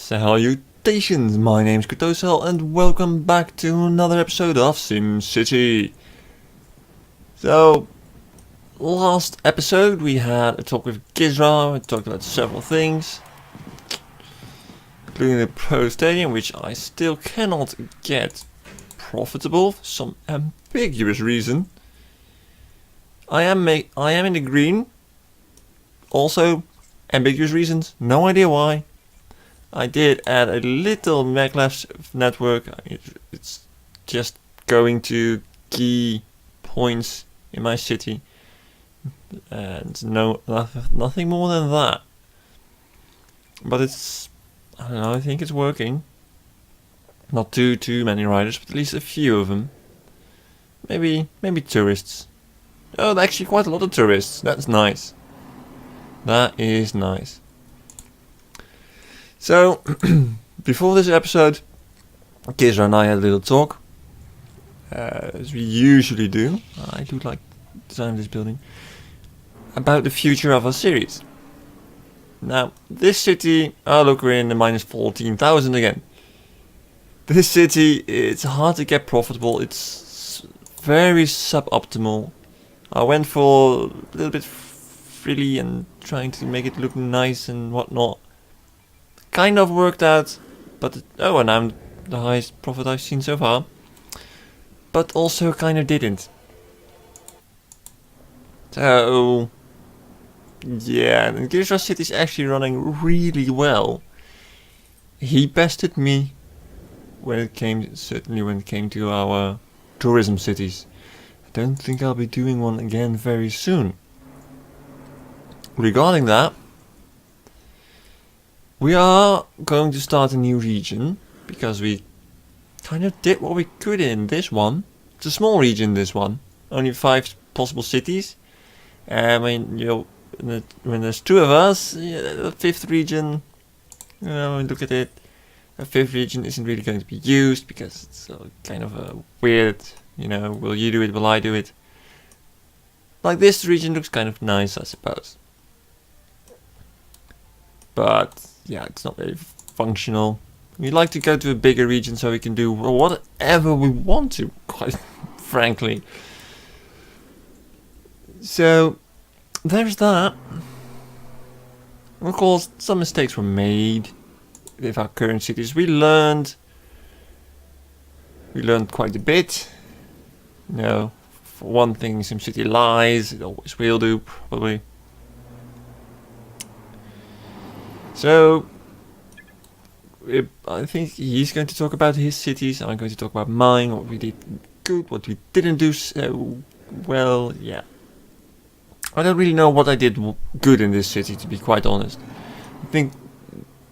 Salutations, my name's Kartosael and welcome back to another episode of SimCity. So, last episode we had a talk with Gizrah. We talked about several things, including the Pro Stadium, which I still cannot get profitable for some ambiguous reason. I am in the green. Also, ambiguous reasons, no idea why. I did add a little maglev network. It's just going to key points in my city, and nothing more than that. But I don't know. I think it's working. Not too many riders, but at least a few of them. Maybe tourists. Oh, actually, quite a lot of tourists. That's nice. That is nice. So, before this episode, Gizrah and I had a little talk, as we usually do. I do like designing this building, about the future of our series. Now, this city, oh look, we're in the minus 14,000 again. This city, it's hard to get profitable, it's very suboptimal. I went for a little bit frilly and trying to make it look nice and whatnot. Kind of worked out, but and I'm the highest profit I've seen so far. But also kind of didn't. So yeah, and Gizrah City is actually running really well. He bested me when it came to our tourism cities. I don't think I'll be doing one again very soon. Regarding that, we are going to start a new region, because we kind of did what we could in this one. It's a small region, this one. Only 5 possible cities. I mean, when there's 2 of us, the 5th region, look at it. A 5th region isn't really going to be used, because it's kind of a weird, will you do it, will I do it? Like this region looks kind of nice, I suppose. But yeah, it's not very functional. We'd like to go to a bigger region so we can do whatever we want to, quite frankly. So, there's that. Of course, some mistakes were made with our current cities. We learned quite a bit. For one thing, SimCity lies. It always will do, probably. So, I think he's going to talk about his cities, I'm going to talk about mine, what we did good, what we didn't do so well, yeah. I don't really know what I did good in this city, to be quite honest. I think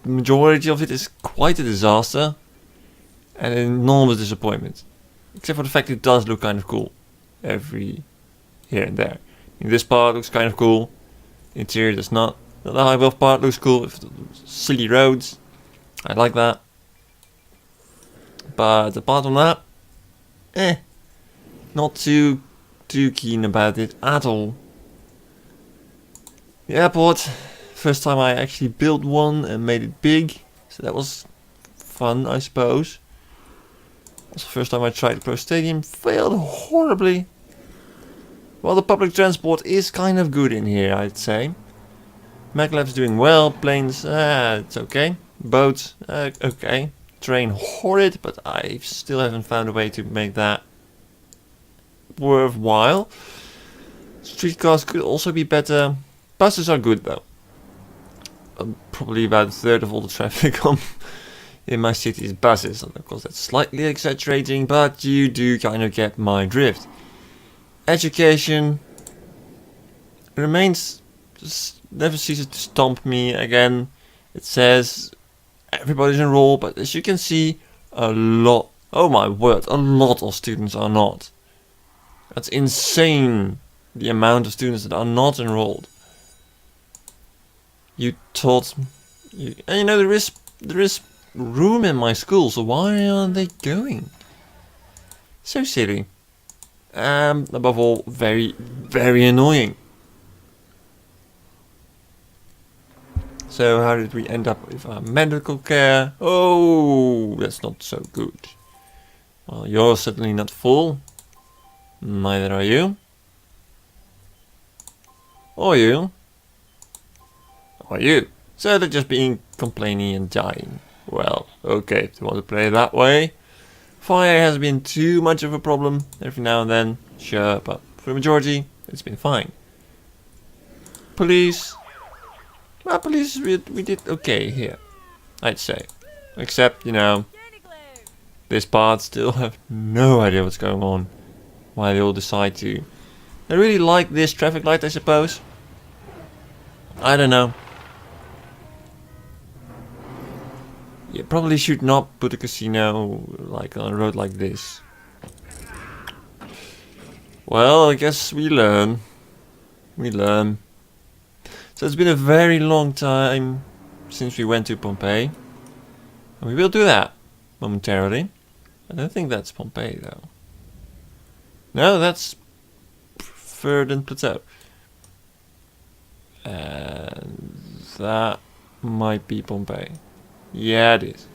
the majority of it is quite a disaster, and an enormous disappointment. Except for the fact it does look kind of cool, every here and there. This part looks kind of cool, the interior does not. The high wealth part looks cool with silly roads. I like that. But apart from that, not too keen about it at all. The airport, first time I actually built one and made it big, so that was fun, I suppose. Also, first time I tried the Pro Stadium, failed horribly. Well, the public transport is kind of good in here, I'd say. Maglev's doing well, planes, it's okay. Boats, okay. Train horrid, but I still haven't found a way to make that worthwhile. Streetcars could also be better. Buses are good though. Probably about a third of all the traffic in my city is buses. And of course that's slightly exaggerating, but you do kind of get my drift. Education remains, just never ceases to stomp me again. It says everybody's enrolled, but as you can see, a lot, oh my word, a lot of students are not. That's insane, the amount of students that are not enrolled. You taught, and there is room in my school, so why aren't they going? So silly. Above all, very, very annoying. So how did we end up with our medical care? Oh, that's not so good. Well, you're certainly not full. Neither are you. Or you. Or you. So they're just being complaining and dying. Well, okay, if you want to play it that way. Fire has been too much of a problem every now and then. Sure, but for the majority, it's been fine. Police. Well, police, we did okay here, I'd say. Except, you know, this part still have no idea what's going on. Why they all decide to. They really like this traffic light, I suppose. I don't know. You probably should not put a casino like on a road like this. Well, I guess we learn. We learn. So it's been a very long time since we went to Pompeii. And we will do that momentarily. I don't think that's Pompeii though. No, that's Verdant Plateau. And that might be Pompeii. Yeah, it is.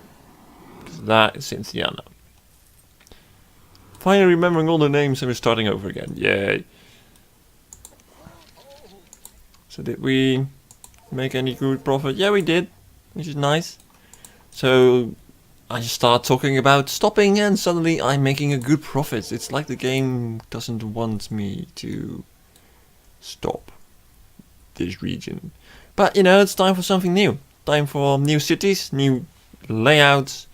Because that is Cynthiana. Finally remembering all the names and we're starting over again. Yay. So did we make any good profit? Yeah, we did. Which is nice. So I just start talking about stopping and suddenly I'm making a good profit. It's like the game doesn't want me to stop this region. But you know, it's time for something new. Time for new cities, new layouts,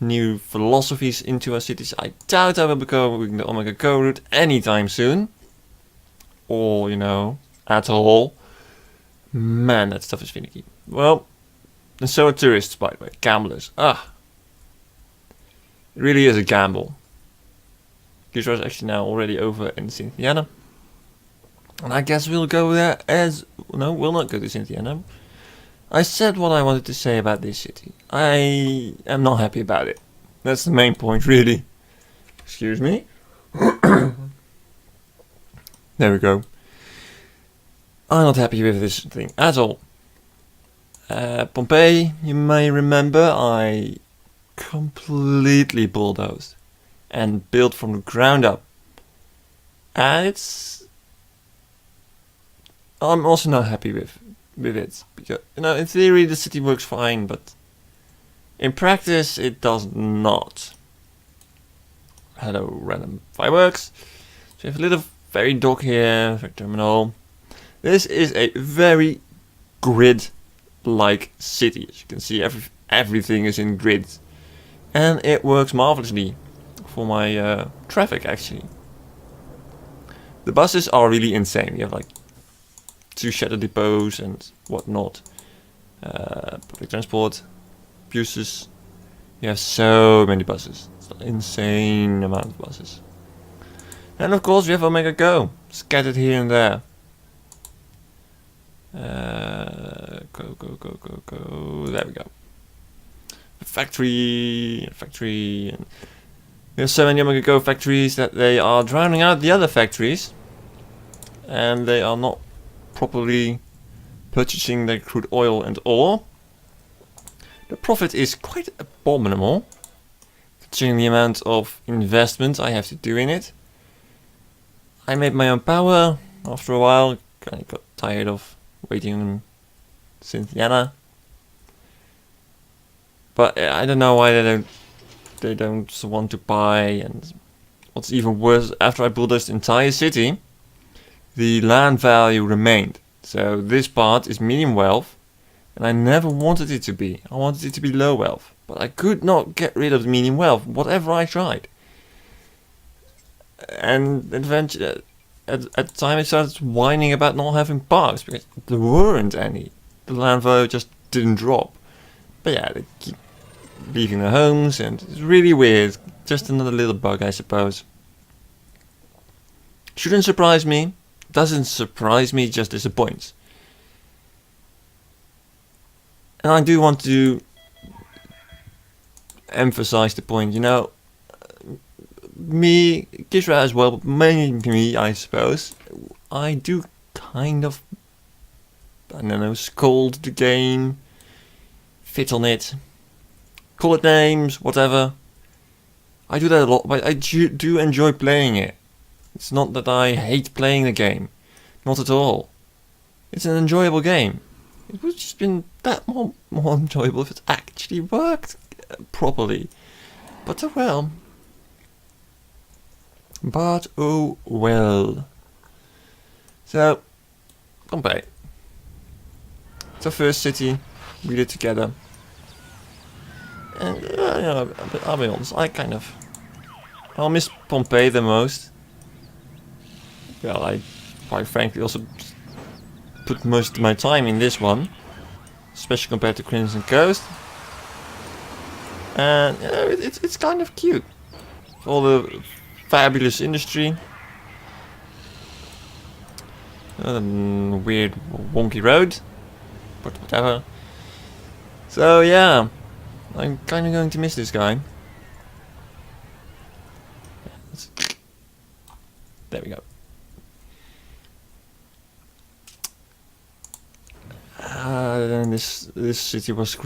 new philosophies into our cities. I doubt I will be going the Omega Go route anytime soon. Or, you know, at all. Man, that stuff is finicky. Well, and so are tourists, by the way. Gamblers. Ah. It really is a gamble. Gizrah is actually now already over in Cynthiana. And I guess we'll go there as... No, we'll not go to Cynthiana. I said what I wanted to say about this city. I am not happy about it. That's the main point, really. Excuse me. There we go. I'm not happy with this thing at all. Pompeii, you may remember, I completely bulldozed and built from the ground up. And I'm also not happy with it. Because, you know, in theory the city works fine, but in practice it does not. Hello, random fireworks. So we have a little ferry dock here, ferry terminal. This is a very grid-like city. As you can see, everything is in grids. And it works marvelously for my traffic, actually. The buses are really insane. You have like 2 shadow depots and whatnot. Public transport, buses. You have so many buses. It's an insane amount of buses. And of course we have Omega Go, scattered here and there. Go. There we go. Factory. And we have so many Omega Go factories that they are drowning out the other factories. And they are not properly purchasing their crude oil and ore. The profit is quite abominable, considering the amount of investment I have to do in it. I made my own power after a while. Kind of got tired of waiting on Cynthiana. But I don't know why they don't want to buy. And what's even worse, after I built this entire city, the land value remained. So this part is medium wealth, and I never wanted it to be. I wanted it to be low wealth, but I could not get rid of the medium wealth, whatever I tried. And eventually, at the time, I started whining about not having parks because there weren't any. The land value just didn't drop. But yeah, they keep leaving their homes, and it's really weird. Just another little bug, I suppose. Shouldn't surprise me. Doesn't surprise me, just disappoints. And I do want to emphasize the point, you know, me, Gizrah as well, but mainly me, I suppose, I do kind of I don't know, scold the game, fit on it, call it names, whatever. I do that a lot, but I do enjoy playing it. It's not that I hate playing the game. Not at all. It's an enjoyable game. It would have just been that more enjoyable if it actually worked properly. But oh well. But oh well. So, Pompeii. It's our first city. We did together. And I'll be honest, I'll miss Pompeii the most. Well, I quite frankly also put most of my time in this one, especially compared to Crimson Coast. And it's kind of cute. All the fabulous industry. Weird wonky road, but whatever. So yeah, I'm kind of going to miss this guy. There we go. And this city was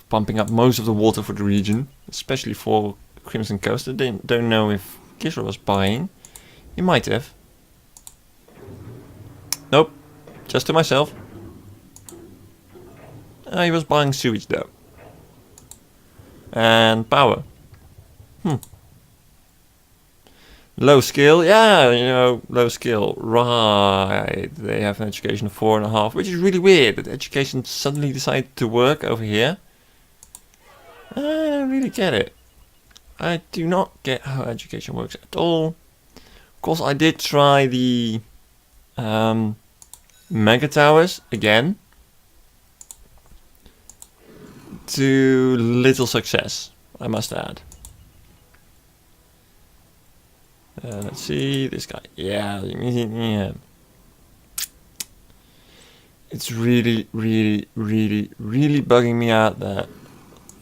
pumping up most of the water for the region, especially for Crimson Coast. I don't know if Gizrah was buying. He might have. Nope, just to myself. He was buying sewage though. And power. Low skill, yeah, low skill. Right, they have an education of 4.5, which is really weird that education suddenly decided to work over here. I don't really get it. I do not get how education works at all. Of course, I did try the mega towers again. To little success, I must add. Let's see, this guy. Yeah. It's really, really, really, really bugging me out that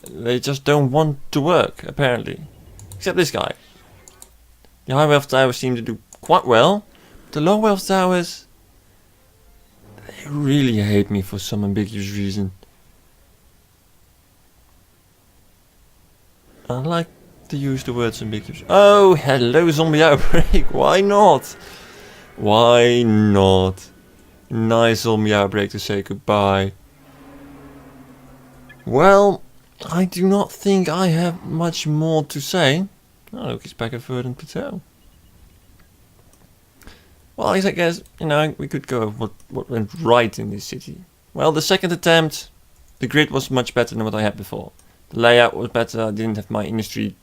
they just don't want to work, apparently. Except this guy. The high wealth towers seem to do quite well. The low wealth towers, they really hate me for some ambiguous reason. I like to use the words ambiguous. Oh, hello zombie outbreak. Why not? Why not? Nice zombie outbreak to say goodbye. Well, I do not think I have much more to say. Oh, look, he's back at Verdant Plateau. Well, I guess, we could go over what went right in this city. Well, the second attempt, the grid was much better than what I had before. The layout was better. I didn't have my industry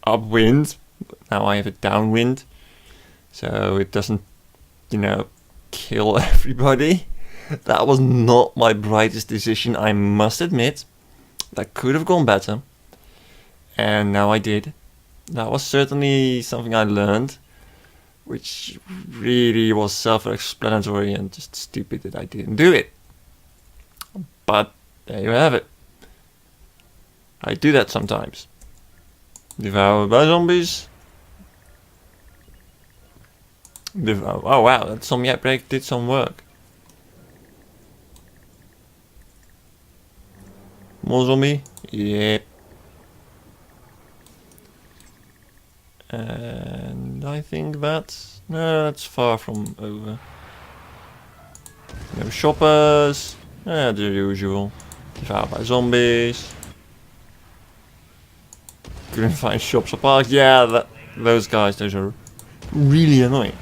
upwind. Now I have it downwind. So it doesn't, kill everybody. That was not my brightest decision, I must admit. That could have gone better. And now I did. That was certainly something I learned. Which really was self-explanatory and just stupid that I didn't do it. But there you have it. I do that sometimes. Devoured by zombies. Oh wow, that zombie outbreak did some work. More zombie? Yep. And I think that's far from over. No shoppers. The usual. Devoured by zombies. Couldn't find shops or parks. Yeah, those guys, those are really annoying.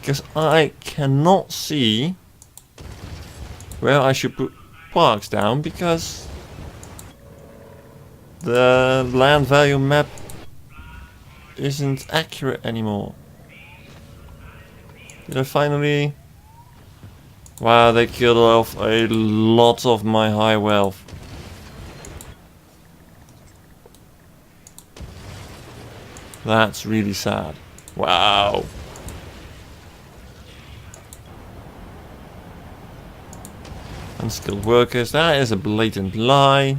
Because I cannot see where I should put parks down because the land value map isn't accurate anymore. Did I finally... Wow, they killed off a lot of my high wealth. That's really sad. Wow. Unskilled workers, that is a blatant lie.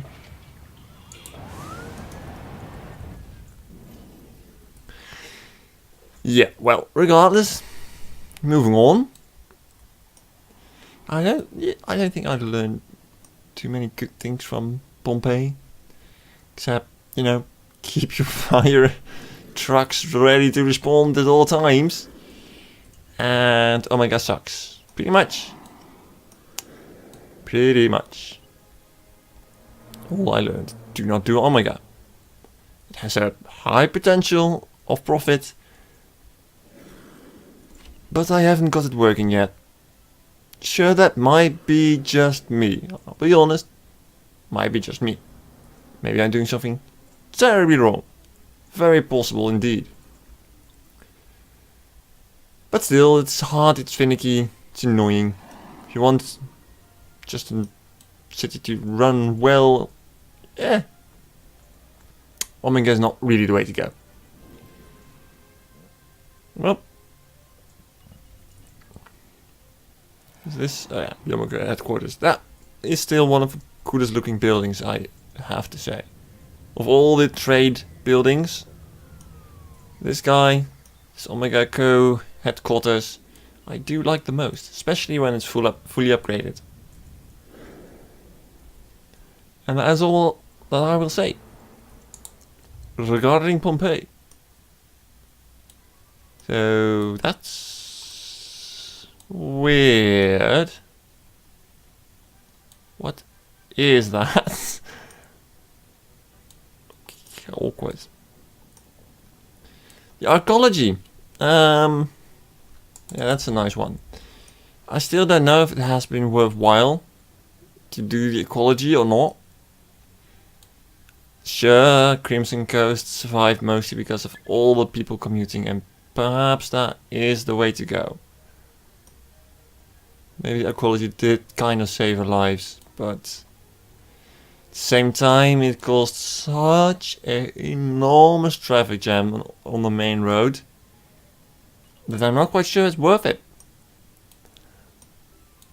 Yeah, well, regardless, moving on. I don't think I've learned too many good things from Pompeii, except keep your fire trucks ready to respond at all times, and Omega sucks. Pretty much. All I learned: do not do Omega. It has a high potential of profit, but I haven't got it working yet. Sure, that might be just me. I'll be honest, might be just me. Maybe I'm doing something terribly wrong. Very possible indeed. But still, it's hard, it's finicky, it's annoying. If you want just a city to run well, Omega is not really the way to go. Well, is this? Oh yeah, the Omega headquarters. That is still one of the coolest looking buildings, I have to say. Of all the trade buildings, this guy, this Omega Co headquarters, I do like the most, especially when it's fully upgraded. And that is all that I will say regarding Pompeii. So that's weird. What is that? Awkward. The archaeology. Yeah, that's a nice one. I still don't know if it has been worthwhile to do the ecology or not. Sure, Crimson Coast survived mostly because of all the people commuting, and perhaps that is the way to go. Maybe the ecology did kind of save our lives, but at the same time it caused such an enormous traffic jam on the main road that I'm not quite sure it's worth it.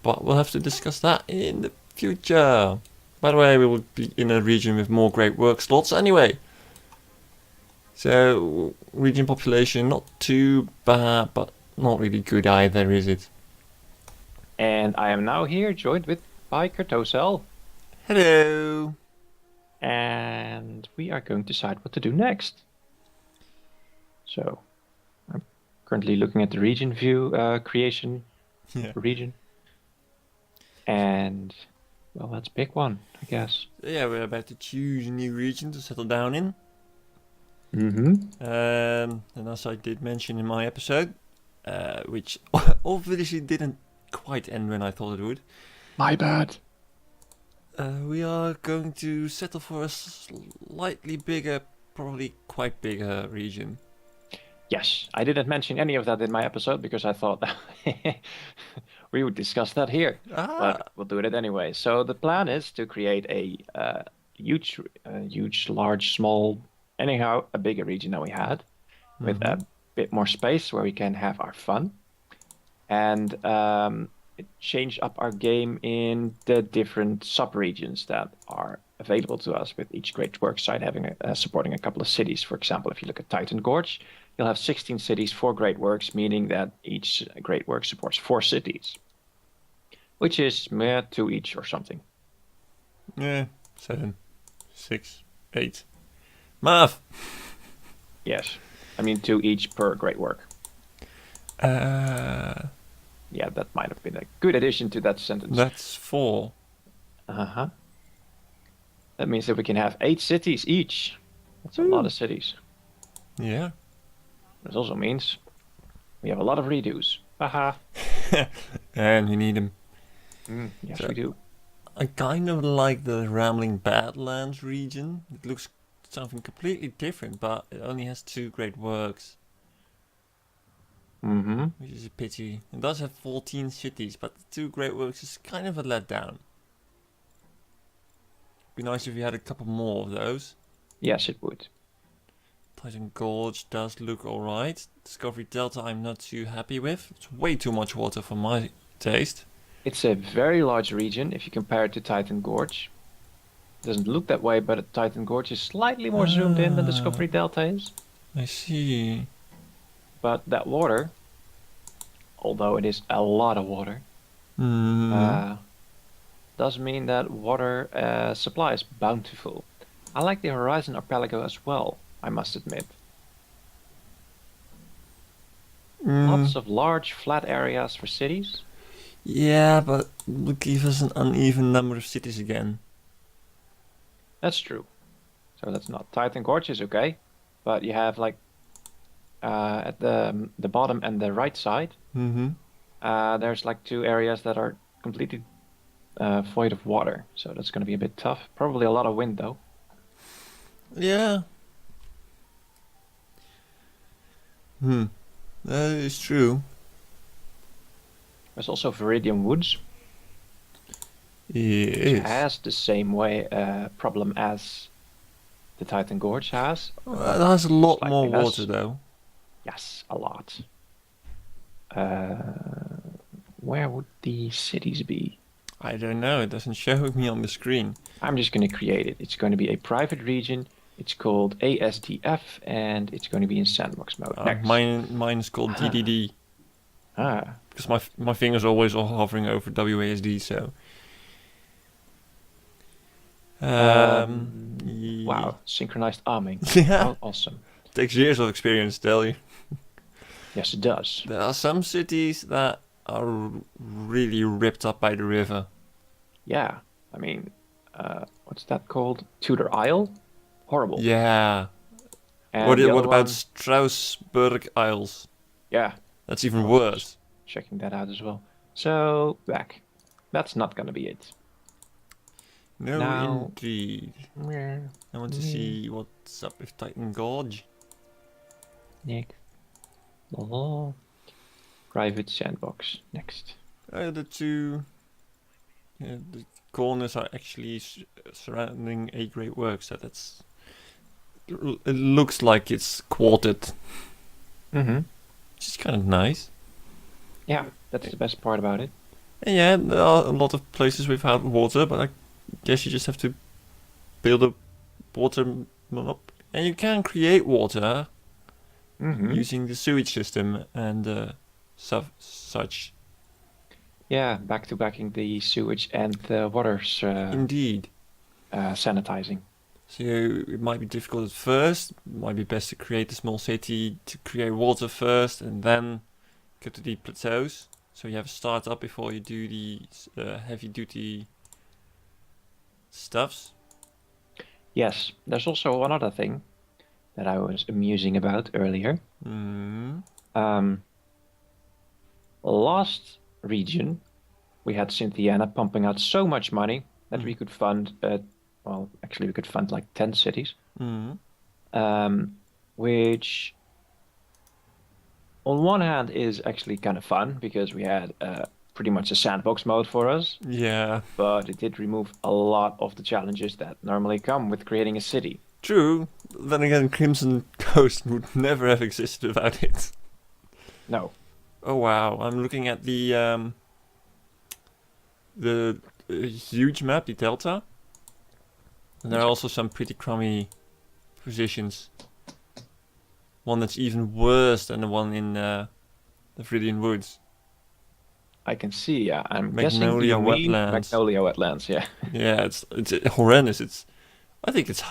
But we'll have to discuss that in the future. By the way, we will be in a region with more great work slots anyway. So, region population not too bad, but not really good either, is it? And I am now here joined by Kartosael. Hello! And we are going to decide what to do next. So, I'm currently looking at the region view creation region. And, well, that's a big one, I guess. Yeah, we're about to choose a new region to settle down in. Mm-hmm. And as I did mention in my episode, which obviously didn't quite end when I thought it would. My bad. We are going to settle for a slightly bigger, probably quite bigger region. Yes, I didn't mention any of that in my episode because I thought that we would discuss that here. But we'll do it anyway. So the plan is to create a huge, large, small, anyhow, a bigger region than we had, with a bit more space where we can have our fun, and change up our game in the different sub-regions that are available to us, with each great work site having supporting a couple of cities. For example, if you look at Titan Gorge, you'll have 16 cities, 4 great works, meaning that each great work supports 4 cities, which is 2 each or something. Yeah, 7, 6, 8. Math! Yes, I mean 2 each per great work. Yeah, that might have been a good addition to that sentence. That's 4. Uh-huh. That means that we can have 8 cities each. That's a lot of cities. Yeah. This also means we have a lot of redos. Haha. And we need them. Yes, we do. I kind of like the Rambling Badlands region. It looks something completely different, but it only has 2 great works. Which is a pity. It does have 14 cities, but the 2 great works is kind of a letdown. Be nice if we had a couple more of those. Yes, it would. Titan Gorge does look alright. Discovery Delta I'm not too happy with. It's way too much water for my taste. It's a very large region if you compare it to Titan Gorge. It doesn't look that way, but Titan Gorge is slightly more zoomed in than Discovery Delta is. I see. But that water, although it is a lot of water, Uh, does mean that water supply is bountiful. I like the Horizon Archipelago as well, I must admit. Lots of large flat areas for cities. Yeah, but would give us an uneven number of cities again. That's true. So that's not. Titan Gorge is okay, but you have like at the bottom and the right side, there's like two areas that are completely void of water. So that's going to be a bit tough. Probably a lot of wind though. Yeah. That is true. There's also Viridian Woods, It which is. has the same way problem as the Titan Gorge has. It has a lot Slightly more less. water though. Yes, a lot. Where would the cities be? I don't know. It doesn't show me on the screen. I'm just going to create it. It's going to be a private region. It's called ASDF, and it's going to be in sandbox mode. Next. Mine is called DDD. Because my fingers are always all hovering over WASD, so. Wow, synchronized arming. Yeah. How awesome. Takes years of experience, tell you. Yes, it does. There are some cities that are really ripped up by the river. Yeah, I mean, what's that called? Tudor Isle? Horrible. Yeah. And What the about other one- Strasbourg Isles? Yeah, That's even worse. checking that out as well. So, back. That's not going to be it. No, Now- indeed. I want to see what's up with Titan Gorge. Next. Oh. Private sandbox. Next. The two the corners are actually surrounding a great work, so that's. It looks like it's quartered, Mm-hmm. which is kind of nice. Yeah, that's the best part about it. And yeah, there are a lot of places without water, but I guess you just have to build a water up, and you can create water Mm-hmm. using the sewage system and such. Yeah, back to backing the sewage and the water's Indeed. sanitizing. So it might be difficult at first. It might be best to create a small city to create water first, and then go to the plateaus. So you have a startup before you do the heavy-duty stuffs. Yes, there's also one other thing that I was amusing about earlier. Last region, we had Cynthiana pumping out so much money that we could fund, well, actually we could fund like 10 cities, which on one hand is actually kind of fun because we had pretty much a sandbox mode for us, Yeah, but it did remove a lot of the challenges that normally come with creating a city. true. Then again, Crimson Coast would never have existed without it. No. Oh wow, I'm looking at the huge map, the Delta. And there are also some pretty crummy positions. One that's even worse than the one in the Viridian Woods. I can see, yeah. I'm guessing Magnolia you mean Wetlands. Magnolia Wetlands, yeah. Yeah, it's horrendous. I think it's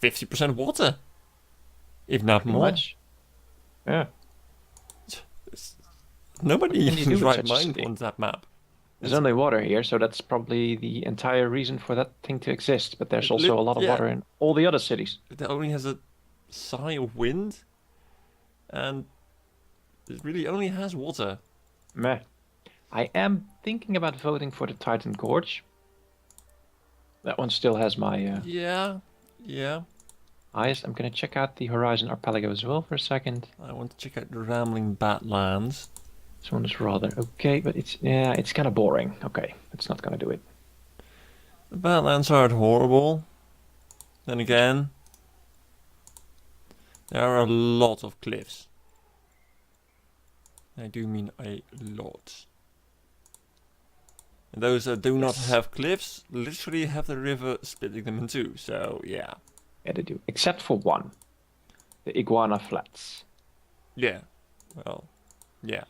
50% water, if not Pretty more. much. Yeah. Nobody What can you in do his with right such a mind city? wants that map. There's only water here, so that's probably the entire reason for that thing to exist. But there's It also lit- a lot of yeah. water in all the other cities. It only has a sigh of wind, and it really only has water. Meh. I am thinking about voting for the Titan Gorge. That one still has my Yeah. eyes. I'm gonna check out the Horizon Archipelago as well for a second. I want to check out the Rambling Badlands. This one is rather okay, but it's kind of boring. Okay, it's not gonna do it. The Badlands aren't horrible. Then again, there are a lot of cliffs. I do mean a lot. And those that do not Yes. have cliffs literally have the river splitting them in two. So yeah. Yeah, they do. Except for one. The Iguana Flats. Yeah. Well, yeah.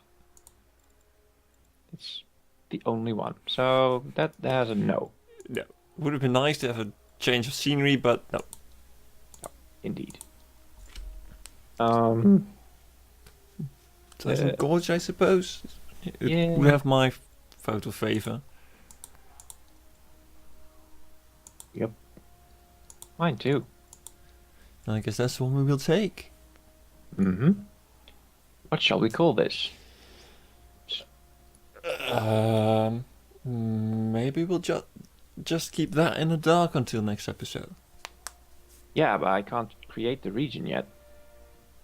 It's the only one. So that has a no. No. Would have been nice to have a change of scenery, but no. Indeed. Pleasant Gorge, I suppose. It Yeah. would have my photo favor. Yep. Mine too. I guess that's the one we will take. Mm-hmm. What shall we call this? Maybe we'll just keep that in the dark until next episode. Yeah, but I can't create the region yet.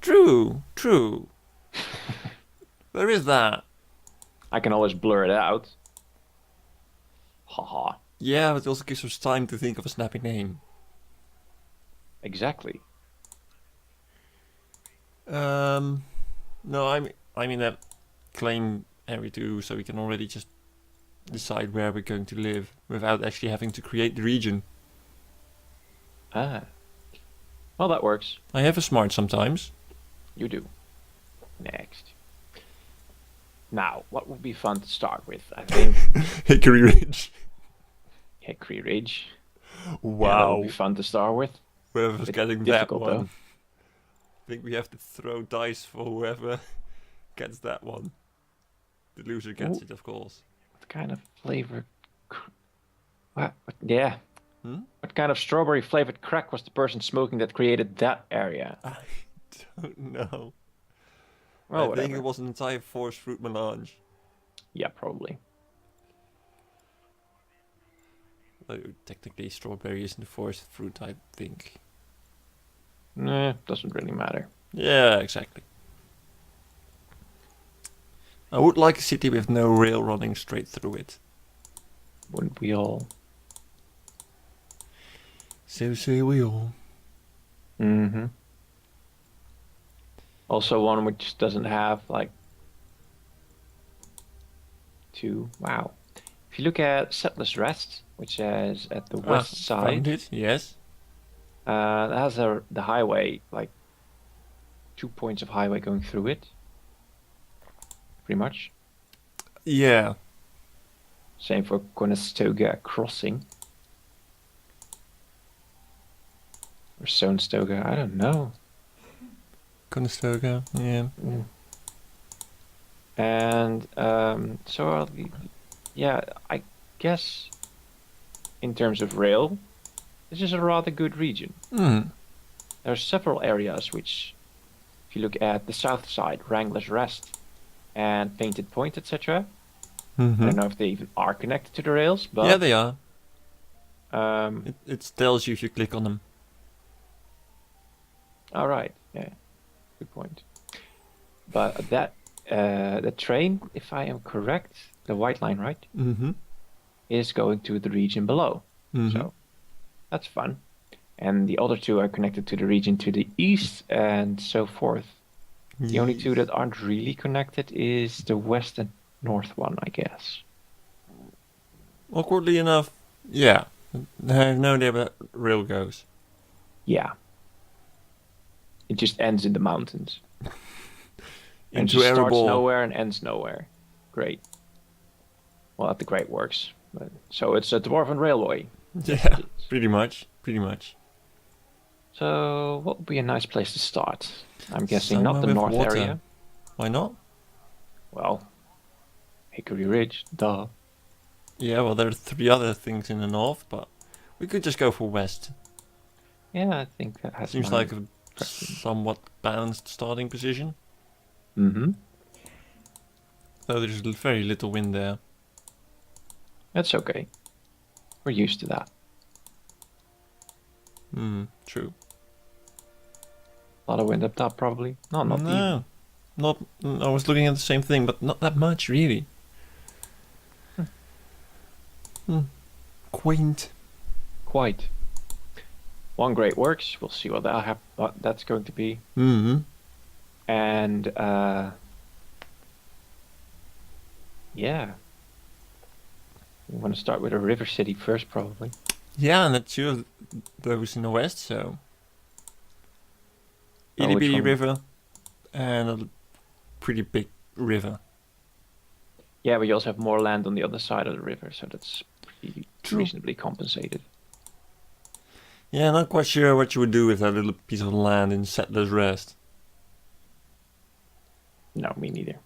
True. There is that. I can always blur it out. Haha. Yeah, but it also gives us time to think of a snappy name. Exactly. No, I mean that claim area 2, so we can already just decide where we're going to live without actually having to create the region. Ah. Well, that works. I have a smart sometimes. You do. Next. Now, what would be fun to start with? I think Hickory Ridge. Hickory Ridge. Yeah, that Wow. would be fun to start with. Whoever's Bit getting that difficult, one. though. I think we have to throw dice for whoever gets that one. The loser gets Ooh. it, of course. What kind of flavor? What? Yeah. What kind of strawberry flavored crack was the person smoking that created that area? I don't know. Well, I whatever. think it was an entire forest fruit melange. Yeah, probably. Though technically strawberry isn't a forest fruit, I think. Nah, doesn't really matter. Yeah, exactly. I would like a city with no rail running straight through it. Wouldn't we all? So say we all. Mm-hmm. Also one which doesn't have like two. Wow. If you look at Settlers Rest, which is at the west Found side, it, yes. that has the highway, like 2 points of highway going through it. Pretty much. Yeah. Same for Conestoga Crossing. Or Stonestoga, I don't know. Conestoga, yeah. And yeah, I guess in terms of rail, this is a rather good region. There are several areas which, if you look at the south side, Wrangler's Rest and Painted Point, etc. I don't know if they even are connected to the rails, but Yeah, they are. um, It tells you if you click on them. all right, yeah, good point. But that the train, if I am correct, the white line, right, is going to the region below. So that's fun. And the other two are connected to the region to the east and so forth. The only two that aren't really connected is the west and north one, I guess. Awkwardly enough, yeah. I have no idea where that rail goes. Yeah. It just ends in the mountains. And Into just starts Erebor. nowhere and ends nowhere. Great. Well, at the Great Works. But, so it's a Dwarven Railway. Yeah, pretty much. So what would be a nice place to start? I'm guessing Somewhere not the with north water. area. Why not? Well, Hickory Ridge, duh. Yeah, well, there are 3 other things in the north, but we could just go for west. Yeah, I think that has Seems my like a preference. somewhat balanced starting position. Mm-hmm. Though there's very little wind there. That's okay. We're used to that. True. A lot of wind up top, probably. No, not even. No, not. I was looking at the same thing, but not that much, really. Quaint. Quite. One Great Works. We'll see what that's going to be. And yeah, we want to start with a river city first, probably. Yeah, and that's 2 of those in the west, so. Oh, Itty which bitty one? river, and a pretty big river. Yeah, but you also have more land on the other side of the river, so that's pretty True. reasonably compensated. Yeah, not quite sure what you would do with that little piece of land in Settler's Rest. No, me neither.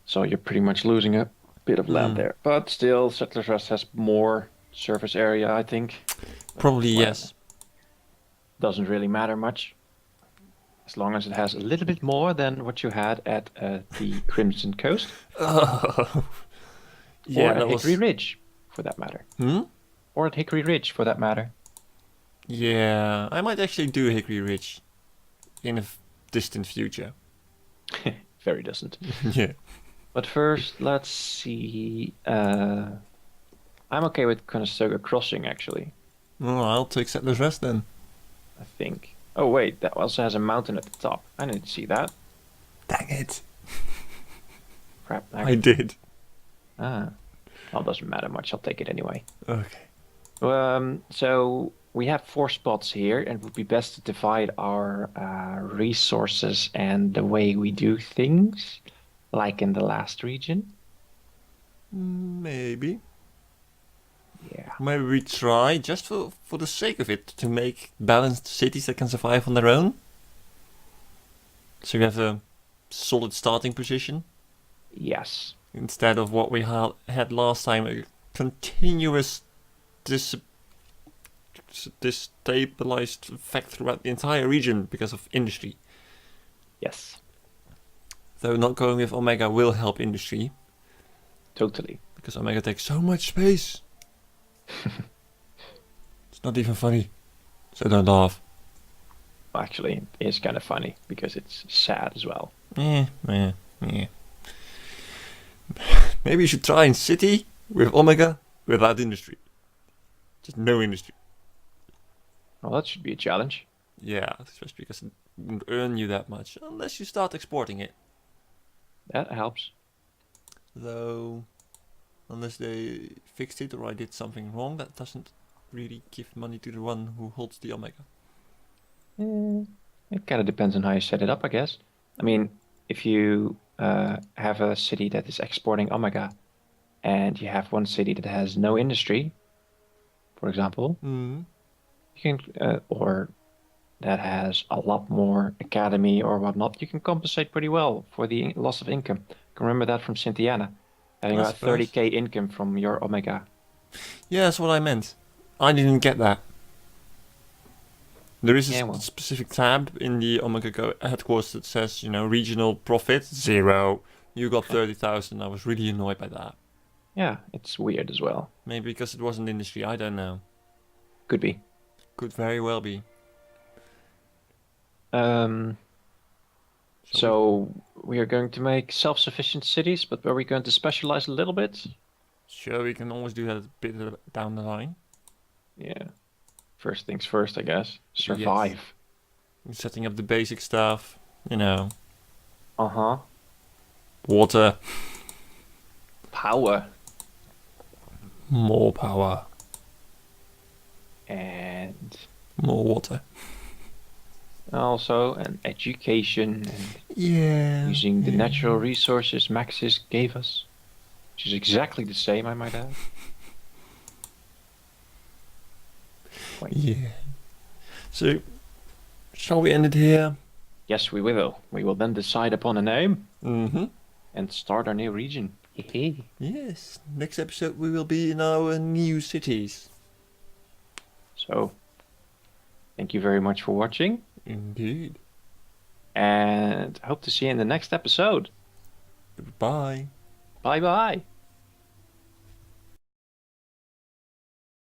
So you're pretty much losing a bit of land there. But still, Settlers Rest has more surface area, I think. Probably Well, yes. doesn't really matter much. As long as it has a little bit more than what you had at the Crimson Coast. Oh. Yeah, Or at that Hickory was... Ridge, for that matter. Hmm? Or at Hickory Ridge, for that matter. Yeah, I might actually do Hickory Ridge in a distant future. Very distant. Yeah. But first, let's see. I'm okay with Conestoga Crossing, actually. Well, I'll take Settler's Rest then. I think. Oh, wait, that also has a mountain at the top. I didn't see that. Dang it. Crap. I did. Ah. Well, it doesn't matter much. I'll take it anyway. Okay. So we have 4 spots here, and it would be best to divide our resources and the way we do things, like in the last region. Maybe. Yeah. Maybe we try, just for the sake of it, to make balanced cities that can survive on their own. So we have a solid starting position. Yes. Instead of what we had last time, a continuous destabilized effect throughout the entire region because of industry. Yes. Though not going with Omega will help industry, Totally. because Omega takes so much space. It's not even funny, so don't laugh. Actually, it is kind of funny because it's sad as well. Yeah. Maybe you should try in City with Omega without industry. Just no industry. Well, that should be a challenge. Yeah, especially because it won't earn you that much unless you start exporting it. That helps. Though, unless they fixed it or I did something wrong, that doesn't really give money to the one who holds the Omega. It kind of depends on how you set it up, I guess. I mean, if you have a city that is exporting Omega and you have one city that has no industry, for example, you can, or that has a lot more academy or whatnot, you can compensate pretty well for the loss of income. You can remember that from Cynthiana, having I about suppose. 30k income from your Omega. Yeah, that's what I meant. I didn't get that. There is a Yeah, well. specific tab in the Omega Go headquarters that says, regional profit, 0. You got 30,000. I was really annoyed by that. Yeah, it's weird as well. Maybe because it wasn't industry, I don't know. Could be. Could very well be. So we are going to make self-sufficient cities, but are we going to specialize a little bit? Sure, we can always do that a bit down the line. Yeah. First things first, I guess. Survive. Yes. Setting up the basic stuff, Uh-huh. Water. Power. More power. And More water. also an education and using the yeah. natural resources Maxis gave us, which is exactly the same, I might add. Wait. Yeah. So, shall we end it here? Yes, we will. We will then decide upon a name and start our new region. Yes. Next episode we will be in our new cities. So, thank you very much for watching. Indeed. And hope to see you in the next episode. Goodbye. Bye bye.